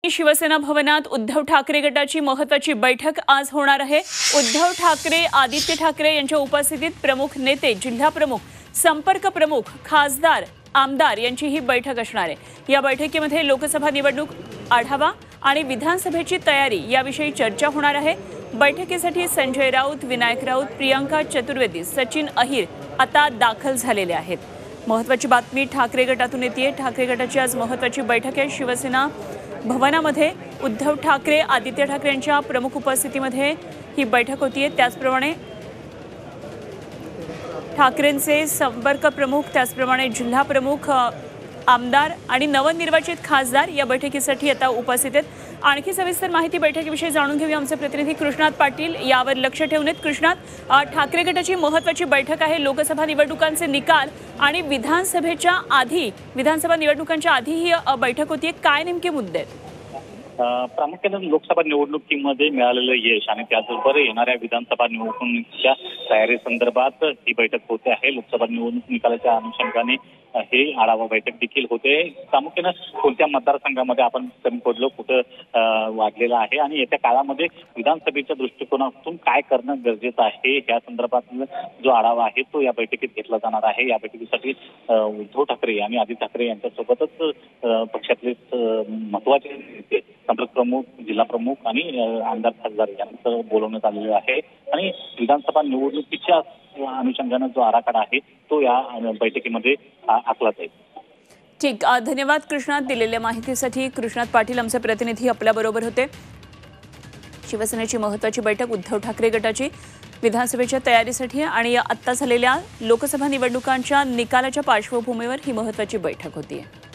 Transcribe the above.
शिवसेना भवनात उद्धव ठाकरे गटाची महत्त्वाची बैठक आज होणार आहे। उद्धव ठाकरे, आदित्य ठाकरे यांच्या उपस्थितीत प्रमुख नेते, जिल्हा प्रमुख, संपर्क प्रमुख, खासदार, आमदार यांची ही बैठक असणार आहे। या बैठकीमध्ये लोकसभा निवडणूक आढावा आणि विधानसभेची तयारी याविषयी चर्चा होणार आहे। बैठकीसाठी संजय राऊत, विनायक राऊत, प्रियंका चतुर्वेदी, सचिन अहिर आता दाखल झालेले आहेत। महत्त्वाची बातमी ठाकरे गटातून येते। ठाकरे गटाची आज महत्त्वाची बैठक आहे। शिवसेना भवनामध्ये उद्धव ठाकरे, आदित्य ठाकरे यांच्या प्रमुख उपस्थितीमध्ये ही बैठक होतीये। त्याचप्रमाणे ठाकरेंचे संपर्क प्रमुख, त्याचप्रमाणे जिल्हा प्रमुख, आमदार आणि नवनिर्वाचित खासदार या बैठकीसाठी आता उपस्थित आहेत। आणखी सविस्तर माहिती बैठकीविषयी जाणून घेऊया। आमचे प्रतिनिधी कृष्णात पाटील यावर लक्ष ठेवून आहेत। कृष्णात, ठाकरे गटाची महत्त्वाची बैठक आहे। लोकसभा निवडणुकांचे निकाल आणि विधानसभा निवडणुकांच्या आधी ही बैठक होतीये। काय नेमके मुद्दे आहेत? प्रामुख्याने लोकसभा निवडणुकीमध्ये मिळालेलं यश आणि त्याचबरोबर येणाऱ्या विधानसभा निवडणुकीच्या तयारी संदर्भात ही बैठक होते आहे। लोकसभा निवडणूक निकालाच्या अनुषंगाने हे आढावा बैठक देखील होते। प्रामुख्याने कोणत्या मतदारसंघामध्ये आपण कमी पडलो, कुठं वाढलेलं आहे आणि येत्या काळामध्ये विधानसभेच्या दृष्टिकोनातून काय करणं गरजेचं आहे या संदर्भात जो आढावा आहे तो या बैठकीत घेतला जाणार आहे। या बैठकीसाठी उद्धव ठाकरे आणि आदित्य ठाकरे यांच्यासोबतच पक्षातले महत्त्वाचे नेते, संपर्क प्रमुख, जिल्हा प्रमुख आणि आमदार, खासदार यांचं बोलवण्यात आलेलं आहे आणि विधानसभा निवडणुकीच्या अनुषंगाने जो आराखडा आहे तो या बैठकीमध्ये आखला जाईल। ठीक, धन्यवाद कृष्णात दिलेल्या माहितीसाठी। कृष्णात पाटील आमचे प्रतिनिधी आपल्याबरोबर होते। शिवसेनेची महत्त्वाची बैठक उद्धव ठाकरे गटाची विधानसभेच्या तयारीसाठी आणि आत्ता झालेल्या लोकसभा निवडणुकांच्या निकालाच्या पार्श्वभूमीवर ही महत्त्वाची बैठक होतीये।